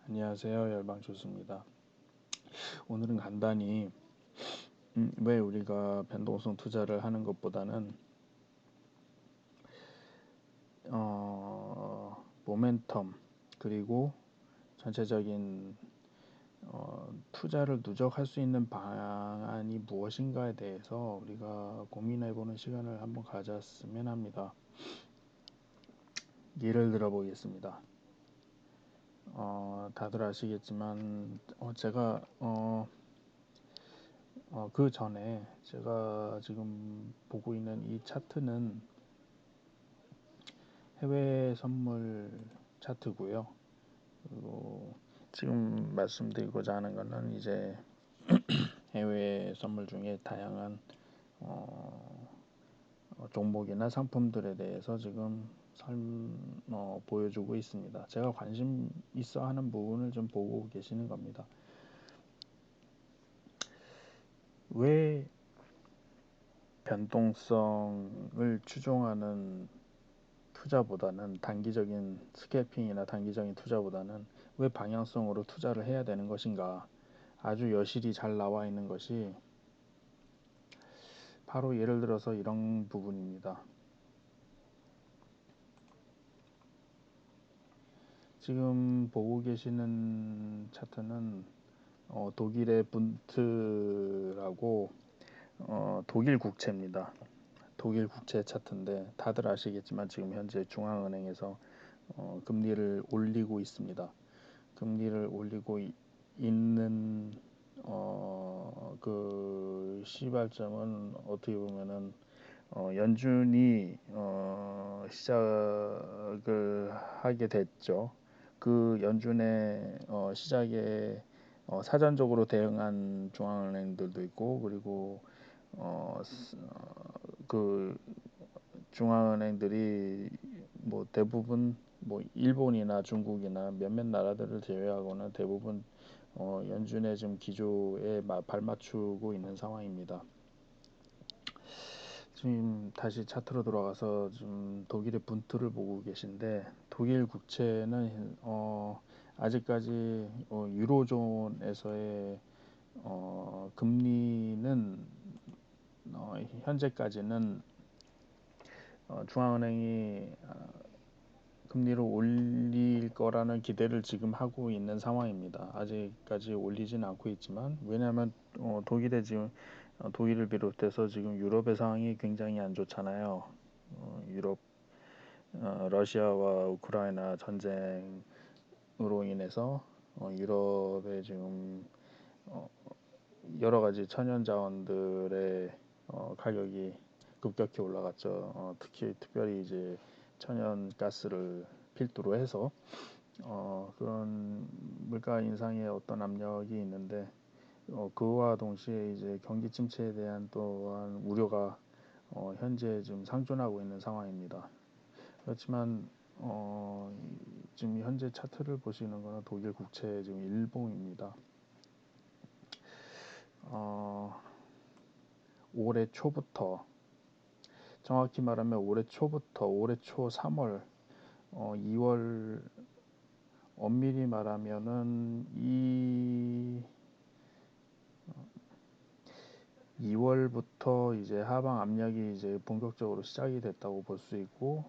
안녕하세요. 열방조수입니다. 오늘은 간단히 왜 우리가 변동성 투자를 하는 것보다는 모멘텀 그리고 전체적인 투자를 누적할 수 있는 방안이 무엇인가에 대해서 우리가 고민해보는 시간을 한번 가졌으면 합니다. 예를 들어 보겠습니다. 다들 아시겠지만 제가 그 전에 제가 지금 보고 있는 이 차트는 해외 선물 차트고요. 그리고 지금 말씀드리고자 하는 것은 이제 해외 선물 중에 다양한 종목이나 상품들에 대해서 지금 보여주고 있습니다. 제가 관심 있어 하는 부분을 좀 보고 계시는 겁니다. 왜 변동성을 추종하는 투자보다는 단기적인 스캐핑이나 단기적인 투자보다는 왜 방향성으로 투자를 해야 되는 것인가? 아주 여실히 잘 나와 있는 것이 바로 예를 들어서 이런 부분입니다. 지금 보고 계시는 차트는 독일의 분트라고 독일 국채입니다. 독일 국채 차트인데 다들 아시겠지만 지금 현재 중앙은행에서 금리를 올리고 있습니다. 금리를 올리고 있는 그 시발점은 어떻게 보면은 연준이 시작을 하게 됐죠. 그 연준의 시작에 사전적으로 대응한 중앙은행들도 있고, 그리고 그 중앙은행들이 뭐 대부분 뭐 일본이나 중국이나 몇몇 나라들을 제외하고는 대부분 연준의 지금 기조에 발맞추고 있는 상황입니다. 지금 다시 차트로 돌아가서 지금 독일의 분투를 보고 계신데 독일 국채는 아직까지 유로존에서의 금리는 현재까지는 중앙은행이 금리를 올릴 거라는 기대를 지금 하고 있는 상황입니다. 아직까지 올리진 않고 있지만 왜냐하면 독일의 지금 독일을 비롯해서 지금 유럽의 상황이 굉장히 안 좋잖아요. 유럽 러시아와 우크라이나 전쟁으로 인해서 유럽의 지금 여러 가지 천연 자원들의 가격이 급격히 올라갔죠. 특별히 이제 천연 가스를 필두로 해서 그런 물가 인상의 어떤 압력이 있는데 그와 동시에 이제 경기 침체에 대한 또한 우려가 현재 지금 상존하고 있는 상황입니다. 그렇지만 지금 현재 차트를 보시는 것은 독일 국채 지금 일봉입니다. 올해 초부터 정확히 말하면 올해 초부터 올해 초 3월 2월 엄밀히 말하면은 2월부터 이제 하방 압력이 이제 본격적으로 시작이 됐다고 볼 수 있고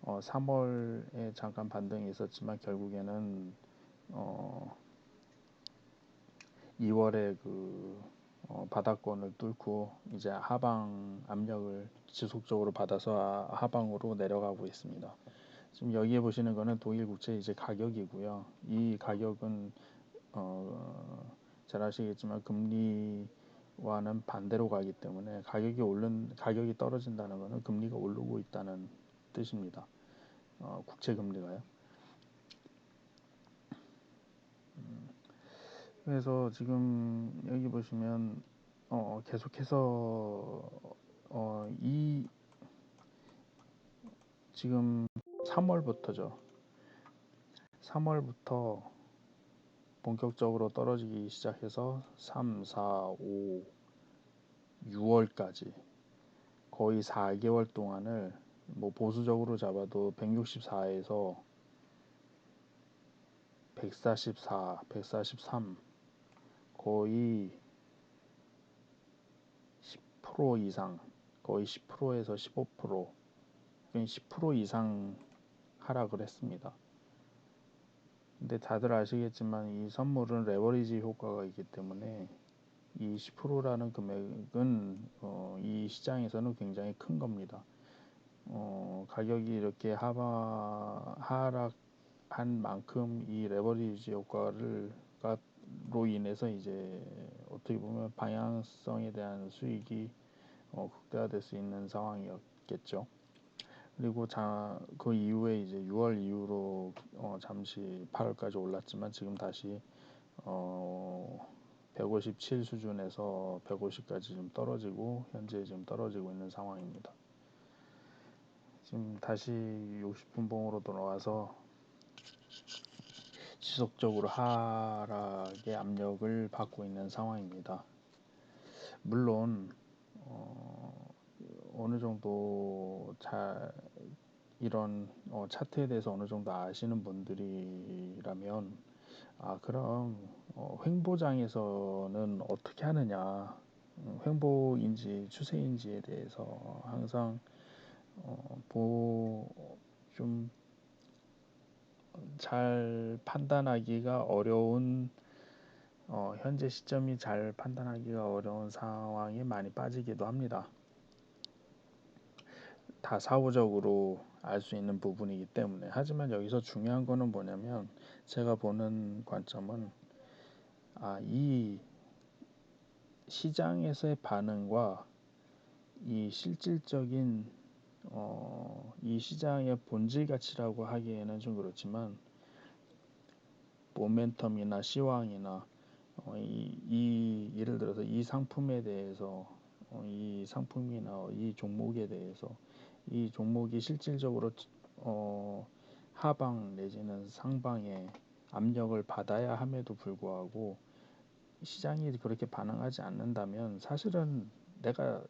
3월에 잠깐 반등이 있었지만 결국에는 2월에 그 바닥권을 뚫고 이제 하방 압력을 지속적으로 받아서 하방으로 내려가고 있습니다. 지금 여기에 보시는 거는 독일 국채 이제 가격이고요. 이 가격은 잘 아시겠지만 금리와는 반대로 가기 때문에 가격이 떨어진다는 것은 금리가 오르고 있다는 뜻입니다. 국채 금리가요. 그래서 지금 여기 보시면 계속해서 이 지금 3월부터죠. 3월부터 본격적으로 떨어지기 시작해서 3, 4, 5, 6월까지 거의 4개월 동안을 뭐 보수적으로 잡아도 164에서 144, 143 거의 10% 이상, 거의 10%에서 15%, 10% 이상 하락을 했습니다. 근데 다들 아시겠지만 이 선물은 레버리지 효과가 있기 때문에 이 10%라는 금액은 이 시장에서는 굉장히 큰 겁니다. 가격이 이렇게 하락한 만큼 이 레버리지 효과로 인해서 이제 어떻게 보면 방향성에 대한 수익이 극대화될 수 있는 상황이었겠죠. 그리고 그 이후에 이제 6월 이후로 잠시 8월까지 올랐지만 지금 다시 157 수준에서 150까지 좀 떨어지고 현재 지금 떨어지고 있는 상황입니다. 지금 다시 60분봉으로 돌아와서 지속적으로 하락의 압력을 받고 있는 상황입니다. 물론 어느 정도 이런 차트에 대해서 어느 정도 아시는 분들이라면 그럼 횡보장에서는 어떻게 하느냐, 횡보인지 추세인지에 대해서 항상 좀 잘 판단하기가 어려운 현재 시점이 잘 판단하기가 어려운 상황에 많이 빠지기도 합니다. 다 사후적으로 알 수 있는 부분이기 때문에. 하지만 여기서 중요한 거는 뭐냐면 제가 보는 관점은 이 시장에서의 반응과 이 실질적인 이 시장의 본질 가치라고 하기에는 좀 그렇지만 모멘텀이나 시황이나 예를 들어서 이 상품에 대해서 이 상품이나 이 종목에 대해서 이 종목이 실질적으로 하방 내지는 상방에 압력을 받아야 함에도 불구하고 시장이 그렇게 반응하지 않는다면 사실은 내가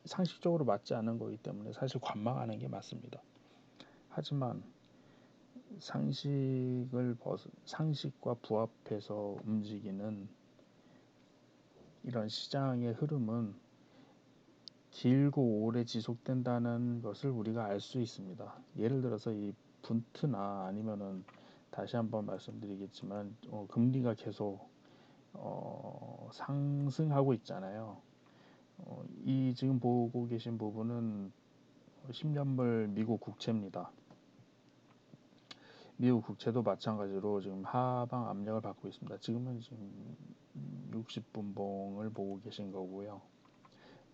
상식적으로 맞지 않은 거기 때문에 사실 관망하는 게 맞습니다. 하지만 상식과 부합해서 움직이는 이런 시장의 흐름은 길고 오래 지속된다는 것을 우리가 알 수 있습니다. 예를 들어서 이 분트나 아니면은 다시 한번 말씀드리겠지만 금리가 계속 상승하고 있잖아요. 이 지금 보고 계신 부분은 10년물 미국 국채입니다. 미국 국채도 마찬가지로 지금 하방 압력을 받고 있습니다. 지금은 지금 60분봉을 보고 계신 거고요.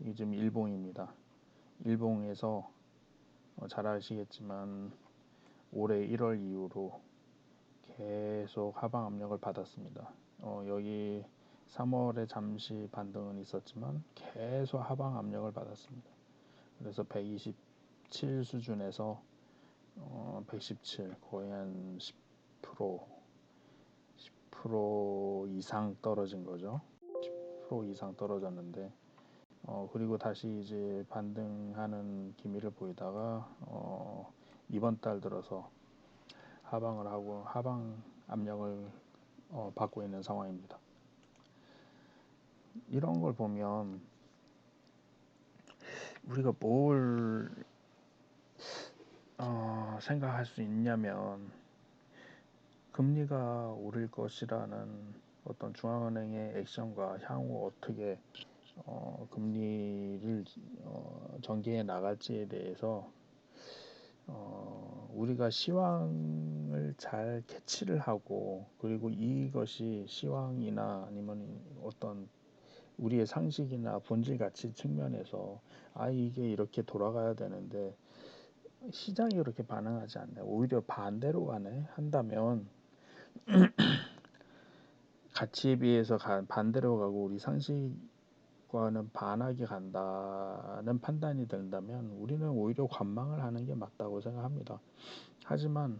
이게 지금 일봉입니다. 일봉에서 잘 아시겠지만 올해 1월 이후로 계속 하방 압력을 받았습니다. 여기 3월에 잠시 반등은 있었지만 계속 하방 압력을 받았습니다. 그래서 127 수준에서 117 거의 한 10% 이상 떨어진 거죠. 10% 이상 떨어졌는데 그리고 다시 이제 반등하는 기미를 보이다가 이번 달 들어서 하방을 하고 하방 압력을 받고 있는 상황입니다. 이런 걸 보면 우리가 뭘 생각할 수 있냐면 금리가 오를 것이라는 어떤 중앙은행의 액션과 향후 어떻게 금리를 전개해 나갈지에 대해서 우리가 시황을 잘 캐치를 하고 그리고 이것이 시황이나 아니면 어떤 우리의 상식이나 본질 가치 측면에서 이게 이렇게 돌아가야 되는데 시장이 그렇게 반응하지 않네. 오히려 반대로 가네. 한다면 가치에 비해서 반대로 가고 우리 상식과는 반하게 간다는 판단이 된다면 우리는 오히려 관망을 하는 게 맞다고 생각합니다. 하지만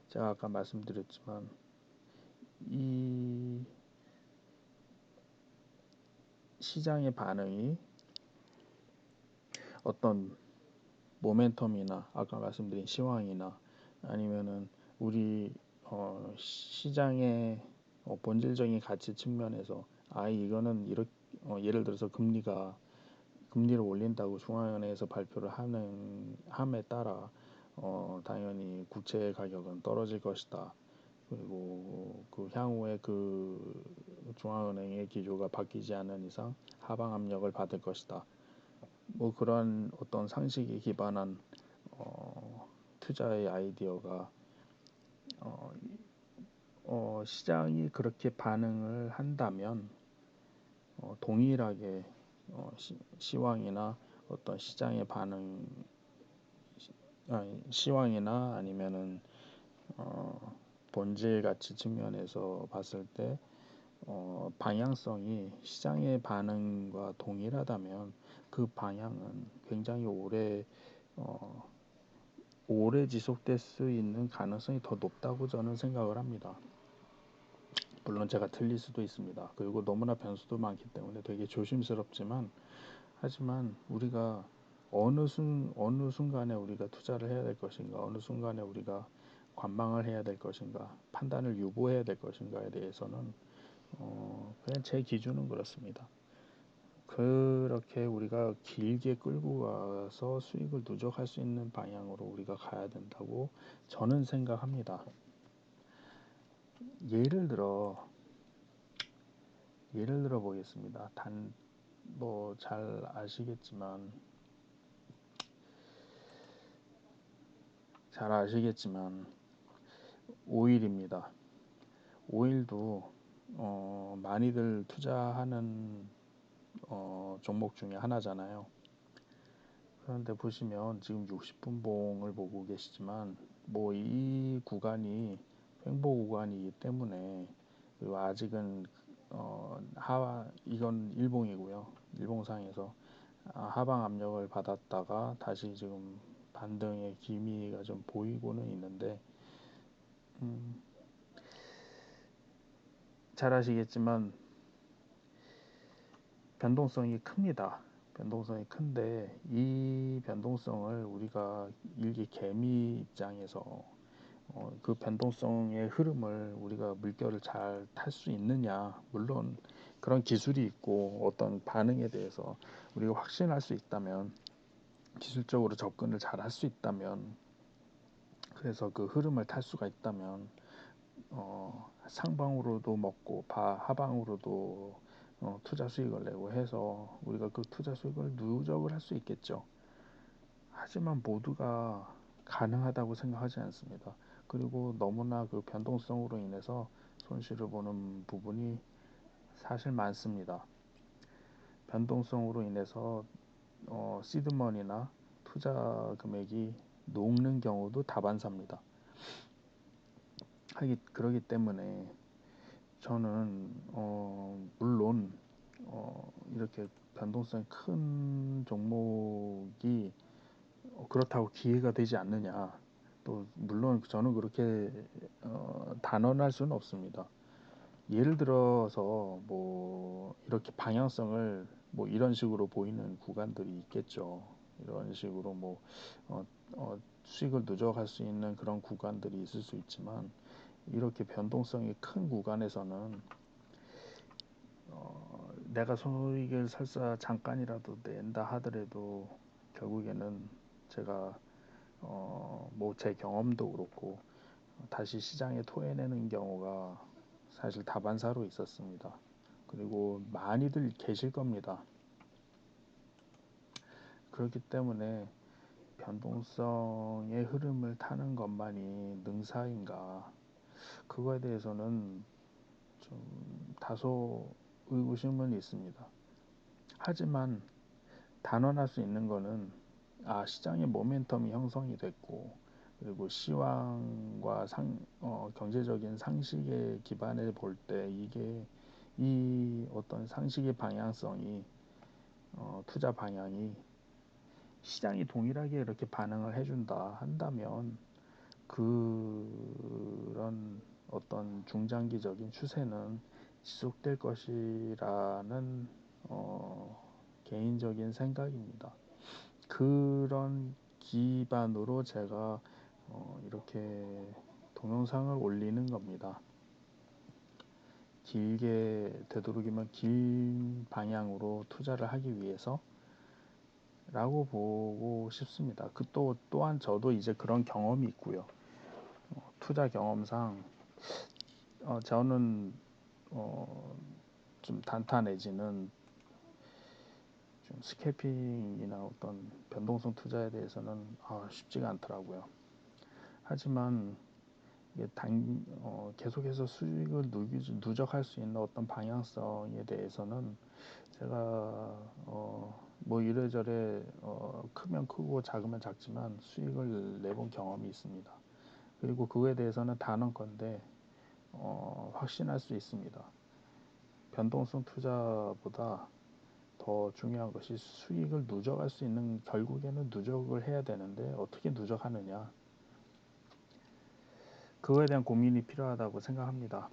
제가 아까 말씀드렸지만 이 시장의 반응이 어떤 모멘텀이나 아까 말씀드린 시황이나 아니면은 우리 시장의 본질적인 가치 측면에서 이거는 이렇게 예를 들어서 금리를 올린다고 중앙은행에서 발표를 함에 따라 당연히 국채 가격은 떨어질 것이다. 그리고 그 향후에 그 중앙은행의 기조가 바뀌지 않는 이상 하방 압력을 받을 것이다. 뭐 그런 어떤 상식에 기반한 투자의 아이디어가 시장이 그렇게 반응을 한다면 동일하게 시황이나 어떤 시장의 반응, 시황이나 아니면은 본질 가치 측면에서 봤을 때 방향성이 시장의 반응과 동일하다면 그 방향은 굉장히 오래 지속될 수 있는 가능성이 더 높다고 저는 생각을 합니다. 물론 제가 틀릴 수도 있습니다. 그리고 너무나 변수도 많기 때문에 되게 조심스럽지만 하지만 우리가 어느 순간에 우리가 투자를 해야 될 것인가, 어느 순간에 우리가 관망을 해야 될 것인가, 판단을 유보해야 될 것인가에 대해서는 그냥 제 기준은 그렇습니다. 그렇게 우리가 길게 끌고 가서 수익을 누적할 수 있는 방향으로 우리가 가야 된다고 저는 생각합니다. 예를 들어 보겠습니다. 뭐 잘 아시겠지만 오일입니다. 오일도 많이들 투자하는 종목 중에 하나잖아요. 그런데 보시면 지금 60분봉을 보고 계시지만 뭐 이 구간이 횡보 구간이기 때문에 그리고 아직은 이건 일봉이고요. 일봉상에서 하방 압력을 받았다가 다시 지금 반등의 기미가 좀 보이고는 있는데 잘 아시겠지만 변동성이 큽니다. 변동성이 큰데 이 변동성을 우리가 일개 개미 입장에서 그 변동성의 흐름을 우리가 물결을 잘 탈 수 있느냐. 물론 그런 기술이 있고 어떤 반응에 대해서 우리가 확신할 수 있다면, 기술적으로 접근을 잘 할 수 있다면, 그래서 그 흐름을 탈 수가 있다면 상방으로도 먹고 하방으로도 투자 수익을 내고 해서 우리가 그 투자 수익을 누적을 할 수 있겠죠. 하지만 모두가 가능하다고 생각하지 않습니다. 그리고 너무나 그 변동성으로 인해서 손실을 보는 부분이 사실 많습니다. 변동성으로 인해서 시드머니나 투자 금액이 녹는 경우도 다반사입니다. 그러기 때문에 저는 물론 이렇게 변동성이 큰 종목이 그렇다고 기회가 되지 않느냐. 또 물론 저는 그렇게 단언할 수는 없습니다. 예를 들어서 뭐 이렇게 방향성을 뭐 이런 식으로 보이는 구간들이 있겠죠. 이런 식으로 뭐 수익을 누적할 수 있는 그런 구간들이 있을 수 있지만 이렇게 변동성이 큰 구간에서는 내가 손익을 설사 잠깐이라도 낸다 하더라도 결국에는 제가 뭐 제 경험도 그렇고 다시 시장에 토해내는 경우가 사실 다반사로 있었습니다. 그리고 많이들 계실 겁니다. 그렇기 때문에 변동성의 흐름을 타는 것만이 능사인가, 그거에 대해서는 좀 다소 의구심은 있습니다. 하지만 단언할 수 있는 거는 시장의 모멘텀이 형성이 됐고 그리고 시황과 경제적인 상식에 기반해 볼 때 이게 이 어떤 상식의 방향성이 투자 방향이 시장이 동일하게 이렇게 반응을 해준다 한다면 그런 어떤 중장기적인 추세는 지속될 것이라는 개인적인 생각입니다. 그런 기반으로 제가 이렇게 동영상을 올리는 겁니다. 길게 되도록이면 긴 방향으로 투자를 하기 위해서 라고 보고 싶습니다. 또한 저도 이제 그런 경험이 있고요. 투자 경험상 저는 좀 단타 내지는 좀 스캐핑이나 어떤 변동성 투자에 대해서는 쉽지가 않더라고요. 하지만 이게 계속해서 수익을 누적할 수 있는 어떤 방향성에 대해서는 제가 뭐 이래저래 크면 크고 작으면 작지만 수익을 내본 경험이 있습니다. 그리고 그거에 대해서는 단언컨대 확신할 수 있습니다. 변동성 투자보다 더 중요한 것이 수익을 누적할 수 있는, 결국에는 누적을 해야 되는데 어떻게 누적하느냐, 그거에 대한 고민이 필요하다고 생각합니다.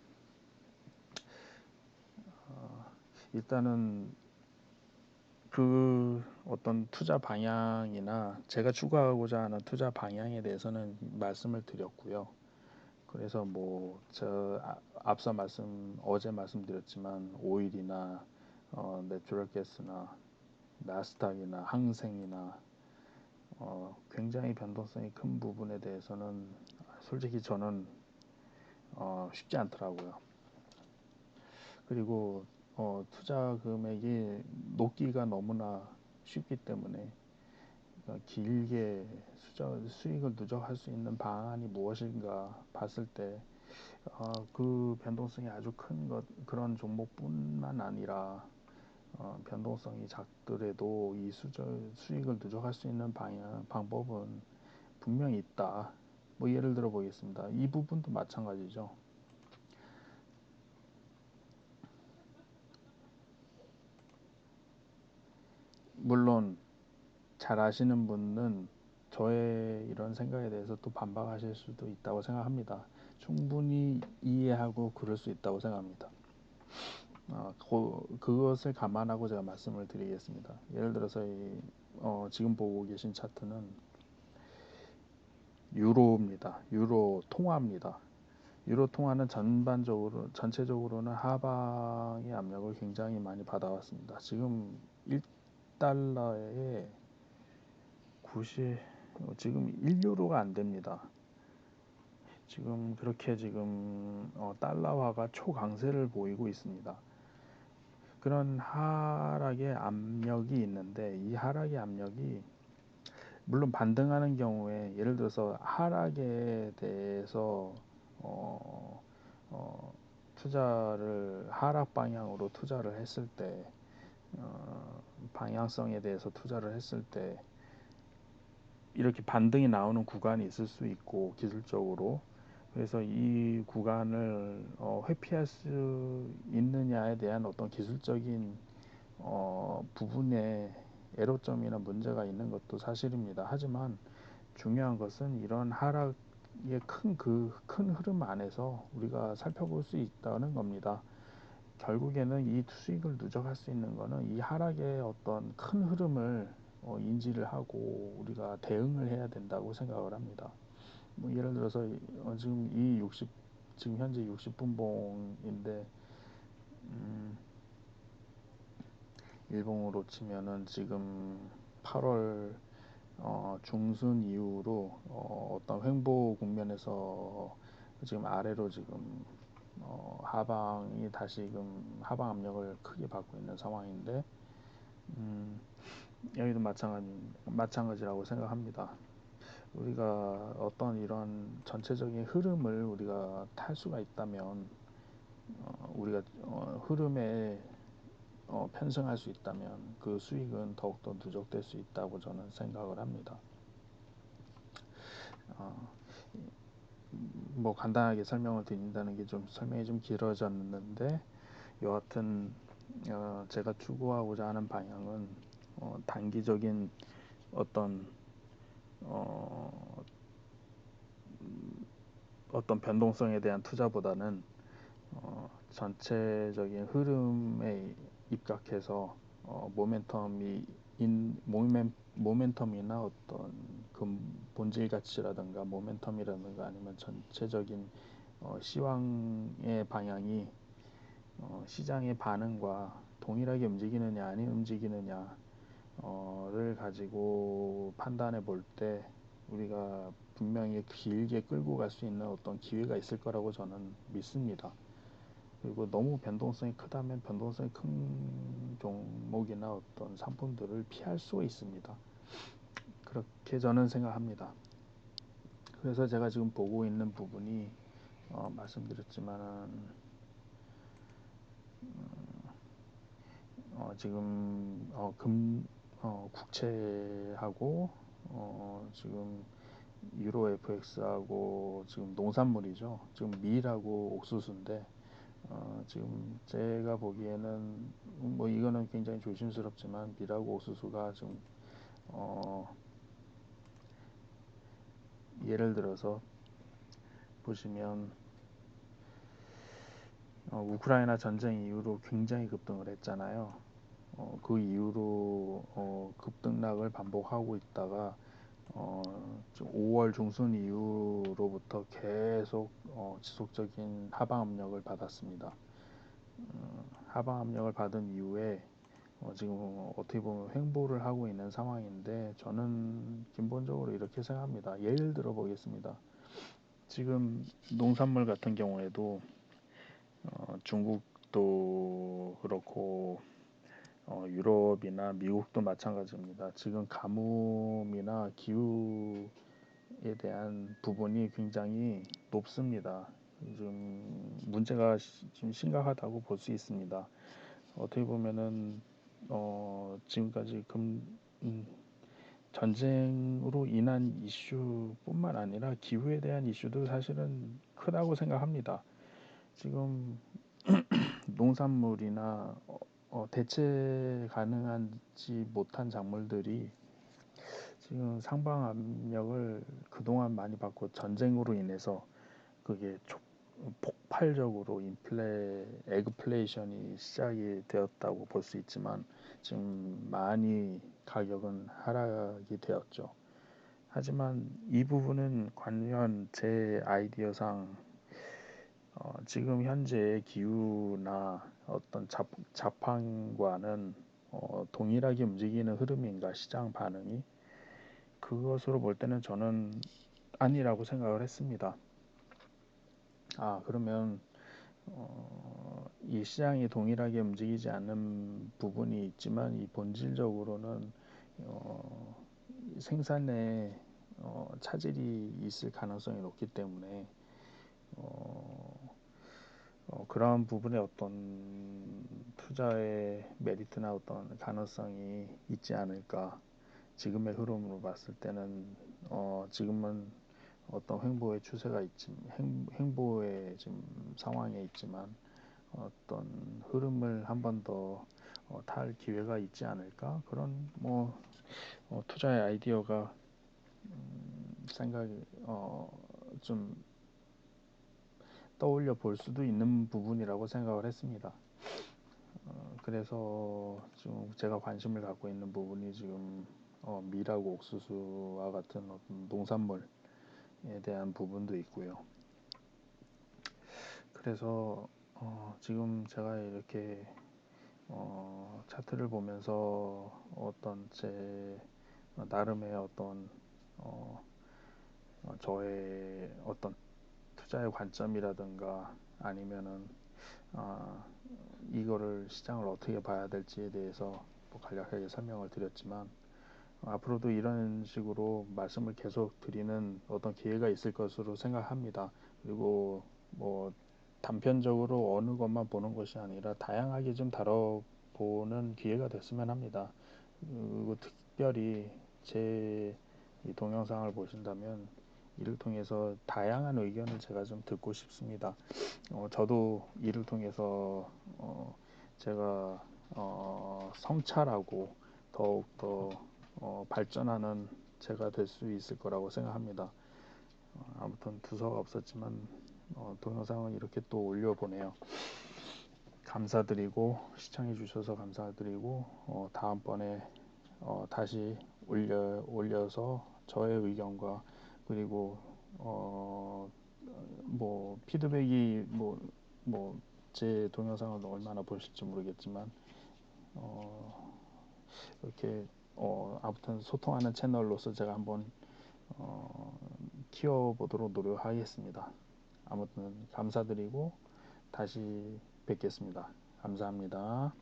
일단은 그 어떤 투자 방향이나 제가 추구하고자 하는 투자 방향에 대해서는 말씀을 드렸고요. 그래서 뭐 앞서 어제 말씀드렸지만 오일이나 내추럴 가스나 나스닥이나 항생이나 굉장히 변동성이 큰 부분에 대해서는 솔직히 저는 쉽지 않더라고요. 그리고 투자 금액이 높기가 너무나 쉽기 때문에 길게 수익을 누적할 수 있는 방안이 무엇인가 봤을 때 그 변동성이 아주 큰 그런 종목뿐만 아니라 변동성이 작더라도 이 수익을 누적할 수 있는 방법은 분명히 있다. 뭐 예를 들어 보겠습니다. 이 부분도 마찬가지죠. 물론 잘 아시는 분은 저의 이런 생각에 대해서 또 반박하실 수도 있다고 생각합니다. 충분히 이해하고 그럴 수 있다고 생각합니다. 그것을 감안하고 제가 말씀을 드리겠습니다. 예를 들어서 지금 보고 계신 차트는 유로입니다. 유로 통화입니다. 유로 통화는 전체적으로는 하방의 압력을 굉장히 많이 받아왔습니다. 지금 1달러에 90, 지금 1유로가 안 됩니다. 지금 그렇게 지금 달러화가 초강세를 보이고 있습니다. 그런 하락의 압력이 있는데 이 하락의 압력이 물론 반등하는 경우에 예를 들어서 하락에 대해서 어, 어, 하락 방향으로 투자를 했을 때 방향성에 대해서 투자를 했을 때 이렇게 반등이 나오는 구간이 있을 수 있고 기술적으로 그래서 이 구간을 회피할 수 있느냐에 대한 어떤 기술적인 부분에 애로점이나 문제가 있는 것도 사실입니다. 하지만 중요한 것은 이런 하락의 큰 흐름 안에서 우리가 살펴볼 수 있다는 겁니다. 결국에는 이 수익을 누적할 수 있는 것은 이 하락의 어떤 큰 흐름을 인지를 하고 우리가 대응을 해야 된다고 생각을 합니다. 뭐 예를 들어서 지금 현재 60분봉인데 일봉으로 치면은 지금 8월 중순 이후로 어떤 횡보 국면에서 지금 아래로 지금 하방이 다시금 하방 압력을 크게 받고 있는 상황인데 여기도 마찬가지라고 생각합니다. 우리가 어떤 이런 전체적인 흐름을 우리가 탈 수가 있다면 우리가 흐름에 편승할 수 있다면 그 수익은 더욱더 누적될 수 있다고 저는 생각을 합니다. 뭐 간단하게 설명을 드린다는 게 설명이 좀 길어졌는데 여하튼 제가 추구하고자 하는 방향은 단기적인 어떤 어떤 변동성에 대한 투자보다는 전체적인 흐름에 입각해서 모멘텀이나 어떤 본질 가치라든가 모멘텀이라든가 아니면 전체적인 시황의 방향이 시장의 반응과 동일하게 움직이느냐 아니면 움직이느냐를 가지고 판단해 볼 때 우리가 분명히 길게 끌고 갈 수 있는 어떤 기회가 있을 거라고 저는 믿습니다. 그리고 너무 변동성이 크다면 변동성이 큰 종목이나 어떤 상품들을 피할 수 있습니다. 그렇게 저는 생각합니다. 그래서 제가 지금 보고 있는 부분이 말씀드렸지만은 지금 국채하고 지금 유로 FX하고 지금 농산물이죠. 지금 밀하고 옥수수인데 지금 제가 보기에는 뭐 이거는 굉장히 조심스럽지만 밀하고 옥수수가 지금 예를 들어서 보시면 우크라이나 전쟁 이후로 굉장히 급등을 했잖아요. 그 이후로 급등락을 반복하고 있다가 5월 중순 이후로부터 계속 지속적인 하방 압력을 받았습니다. 하방 압력을 받은 이후에 지금 어떻게 보면 횡보를 하고 있는 상황인데 저는 기본적으로 이렇게 생각합니다. 예를 들어 보겠습니다. 지금 농산물 같은 경우에도 중국도 그렇고 유럽이나 미국도 마찬가지입니다. 지금 가뭄이나 기후에 대한 부분이 굉장히 높습니다. 지금 문제가 지금 심각하다고 볼 수 있습니다. 어떻게 보면은 지금까지 전쟁으로 인한 이슈뿐만 아니라 기후에 대한 이슈도 사실은 크다고 생각합니다. 지금 농산물이나 대체 가능하지 못한 작물들이 지금 상방 압력을 그동안 많이 받고 전쟁으로 인해서 그게 폭발적으로 에그플레이션이 시작이 되었다고 볼 수 있지만 지금 많이 가격은 하락이 되었죠. 하지만 이 부분은 관련 제 아이디어상 지금 현재의 기후나 어떤 자판과는 동일하게 움직이는 흐름인가 시장 반응이 그것으로 볼 때는 저는 아니라고 생각을 했습니다. 그러면 이 시장이 동일하게 움직이지 않는 부분이 있지만 이 본질적으로는 생산에 차질이 있을 가능성이 높기 때문에 그러한 부분에 어떤 투자의 메리트나 어떤 가능성이 있지 않을까. 지금의 흐름으로 봤을 때는 지금은 어떤 횡보의 추세가 횡보의 지금 상황에 있지만 어떤 흐름을 한 번 더 탈 기회가 있지 않을까 그런 투자의 아이디어가 생각이 좀 떠올려 볼 수도 있는 부분이라고 생각을 했습니다. 그래서 지금 제가 관심을 갖고 있는 부분이 지금 밀하고 옥수수와 같은 어떤 농산물에 대한 부분도 있고요. 그래서 지금 제가 이렇게 차트를 보면서 어떤 제 나름의 어떤 저의 어떤 투자의 관점이라든가 아니면은 이거를 시장을 어떻게 봐야 될지에 대해서 간략하게 설명을 드렸지만 앞으로도 이런 식으로 말씀을 계속 드리는 어떤 기회가 있을 것으로 생각합니다. 그리고 단편적으로 어느 것만 보는 것이 아니라 다양하게 좀 다뤄보는 기회가 됐으면 합니다. 그리고 특별히 제 이 동영상을 보신다면 이를 통해서 다양한 의견을 제가 좀 듣고 싶습니다. 저도 이를 통해서 제가 성찰하고 더욱더 발전하는 제가 될 수 있을 거라고 생각합니다. 아무튼 두서가 없었지만 동영상은 이렇게 또 올려보네요. 감사드리고 시청해 주셔서 감사드리고 다음번에 다시 올려서 저의 의견과 그리고 어, 뭐 피드백이 제 동영상을 얼마나 보실지 모르겠지만 어, 이렇게 아무튼 소통하는 채널로서 제가 한번 어, 키워보도록 노력하겠습니다. 아무튼 감사드리고 다시 뵙겠습니다. 감사합니다.